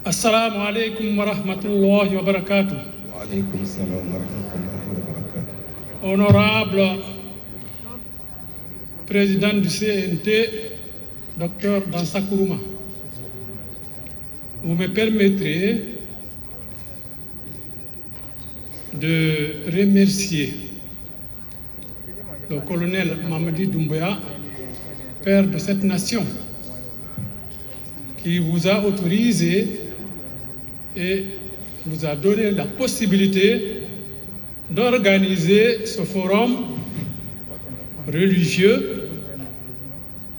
Assalamu alaikum wa rahmatullahi wa barakatuh. Wa alaikum salam wa rahmatullahi wa barakatuh. Honorable président du CNT, Dr Dansa Kourouma, vous me permettrez de remercier le colonel Mamadi Doumbouya, père de cette nation, qui vous a autorisé et vous a donné la possibilité d'organiser ce forum religieux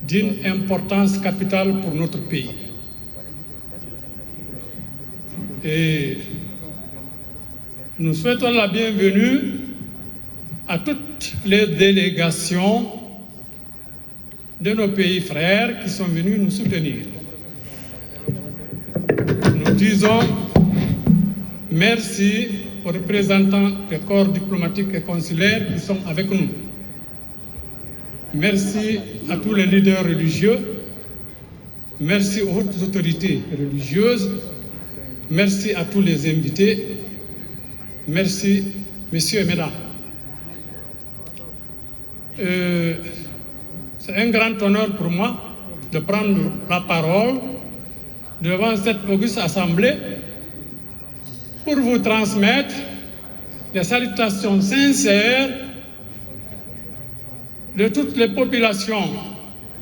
d'une importance capitale pour notre pays. Et nous souhaitons la bienvenue à toutes les délégations de nos pays frères qui sont venus nous soutenir. Nous disons merci aux représentants des corps diplomatiques et consulaires qui sont avec nous. Merci à tous les leaders religieux. Merci aux hautes autorités religieuses. Merci à tous les invités. Merci, messieurs et mesdames. C'est un grand honneur pour moi de prendre la parole devant cette auguste assemblée pour vous transmettre les salutations sincères de toutes les populations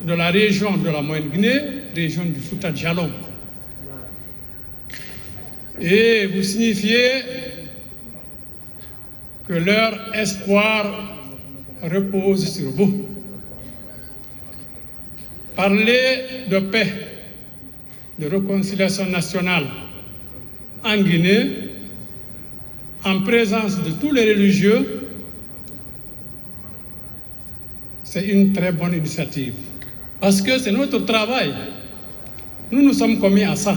de la région de la Moyenne-Guinée, région du Fouta-Djallon. Et vous signifiez que leur espoir repose sur vous. Parler de paix, de réconciliation nationale en Guinée, en présence de tous les religieux, c'est une très bonne initiative. Parce que c'est notre travail. Nous nous sommes commis à ça.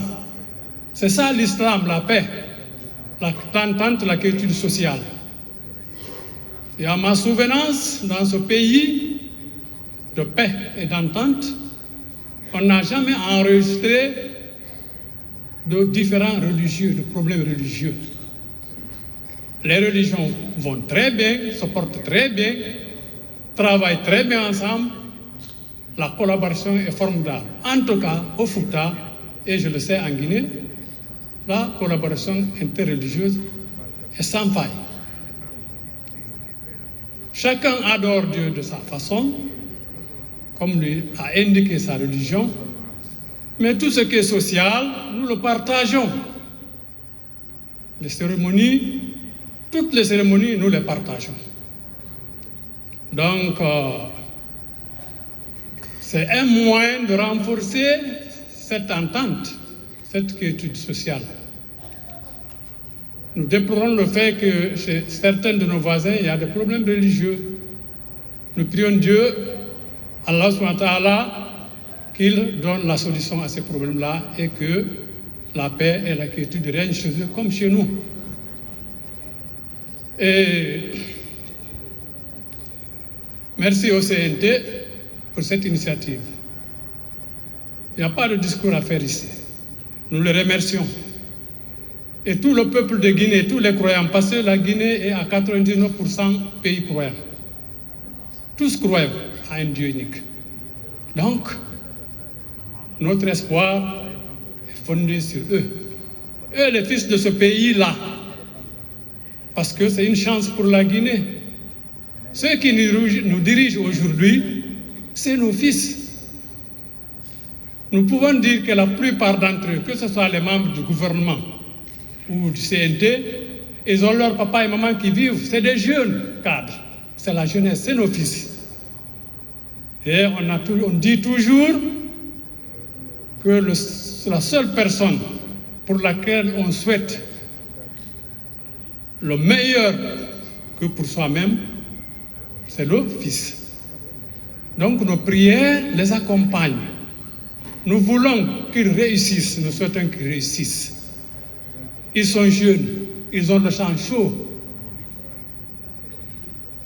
C'est ça l'islam, la paix, l'entente, la quiétude sociale. Et à ma souvenance, dans ce pays de paix et d'entente, on n'a jamais enregistré de différents religieux, de problèmes religieux. Les religions vont très bien, se portent très bien, travaillent très bien ensemble. La collaboration est formidable. En tout cas, au Fouta, et je le sais en Guinée, la collaboration interreligieuse est sans faille. Chacun adore Dieu de sa façon, comme lui a indiqué sa religion, mais tout ce qui est social, nous le partageons. Les cérémonies, toutes les cérémonies, nous les partageons. Donc, c'est un moyen de renforcer cette entente, cette quiétude sociale. Nous déplorons le fait que chez certains de nos voisins, il y a des problèmes religieux. Nous prions Dieu, Allah subhanahu wa ta'ala, qu'il donne la solution à ces problèmes-là et que la paix et la quiétude règnent chez eux comme chez nous. Et merci au CNT pour cette initiative. Il n'y a pas de discours à faire ici. Nous le remercions. Et tout le peuple de Guinée, tous les croyants, parce que la Guinée est à 99% pays croyants. Tous croyants à un Dieu unique. Donc, notre espoir est fondé sur eux. Eux, les fils de ce pays-là. Parce que c'est une chance pour la Guinée. Ceux qui nous dirigent aujourd'hui, c'est nos fils. Nous pouvons dire que la plupart d'entre eux, que ce soit les membres du gouvernement ou du CNT, ils ont leur papa et maman qui vivent. C'est des jeunes cadres. C'est la jeunesse, c'est nos fils. Et on dit toujours que la seule personne pour laquelle on souhaite le meilleur que pour soi-même, c'est le Fils. Donc nos prières les accompagnent. Nous voulons qu'ils réussissent, nous souhaitons qu'ils réussissent. Ils sont jeunes, ils ont le sang chaud.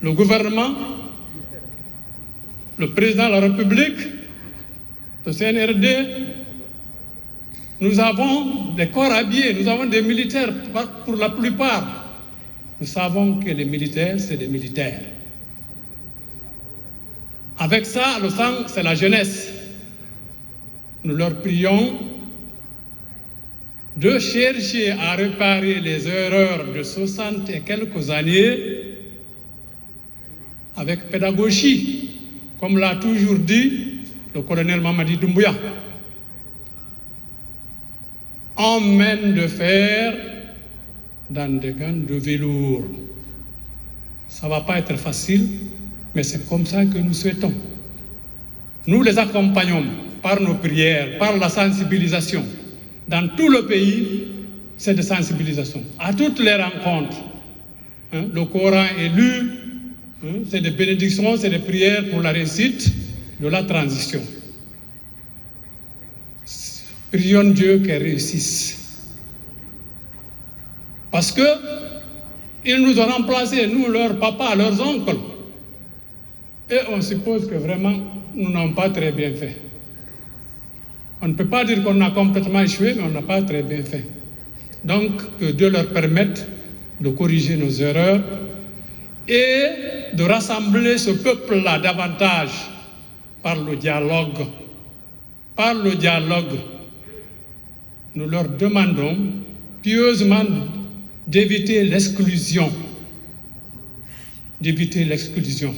Le gouvernement, le président de la République, le CNRD, Nous avons des corps habillés, nous avons des militaires pour la plupart. Nous savons que les militaires, c'est des militaires. Avec ça, le sang, c'est la jeunesse. Nous leur prions de chercher à réparer les erreurs de 60 et quelques années avec pédagogie, comme l'a toujours dit le colonel Mamadi Doumbouya. En main de fer dans des gants de velours. Ça ne va pas être facile, mais c'est comme ça que nous souhaitons. Nous les accompagnons par nos prières, par la sensibilisation. Dans tout le pays, c'est de sensibilisation. À toutes les rencontres, le Coran est lu, c'est des bénédictions, c'est des prières pour la réussite de la transition. Prions Dieu qu'elle réussisse. Parce que ils nous ont remplacés, nous, leurs papas, leurs oncles. Et on suppose que vraiment, nous n'avons pas très bien fait. On ne peut pas dire qu'on a complètement échoué, mais on n'a pas très bien fait. Donc, que Dieu leur permette de corriger nos erreurs et de rassembler ce peuple-là davantage par le dialogue. Par le dialogue, nous leur demandons pieusement d'éviter l'exclusion. D'éviter l'exclusion.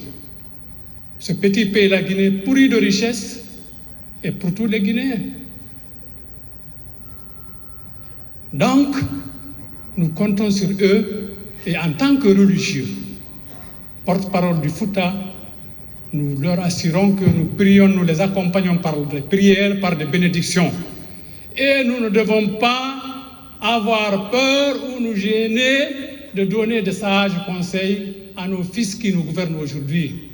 Ce petit pays, la Guinée, pourri de richesses, et pour tous les Guinéens. Donc, nous comptons sur eux et en tant que religieux, porte-parole du Fouta, nous leur assurons que nous prions, nous les accompagnons par des prières, par des bénédictions. Et nous ne devons pas avoir peur ou nous gêner de donner de sages conseils à nos fils qui nous gouvernent aujourd'hui.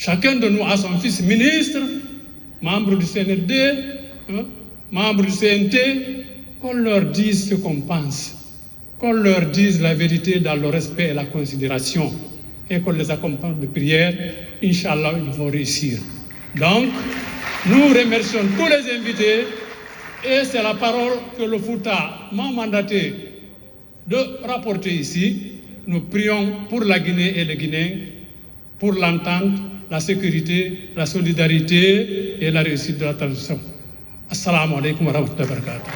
Chacun de nous a son fils ministre, membre du CNRD, membre du CNT, qu'on leur dise ce qu'on pense, qu'on leur dise la vérité dans le respect et la considération, et qu'on les accompagne de prière. Inch'Allah, ils vont réussir. Donc, nous remercions tous les invités, et c'est la parole que le Fouta m'a mandaté de rapporter ici. Nous prions pour la Guinée et les Guinéens, pour l'entente, la sécurité, la solidarité et la réussite de la transition. Assalamu alaikum wa rahmatullahi wa barakatuh.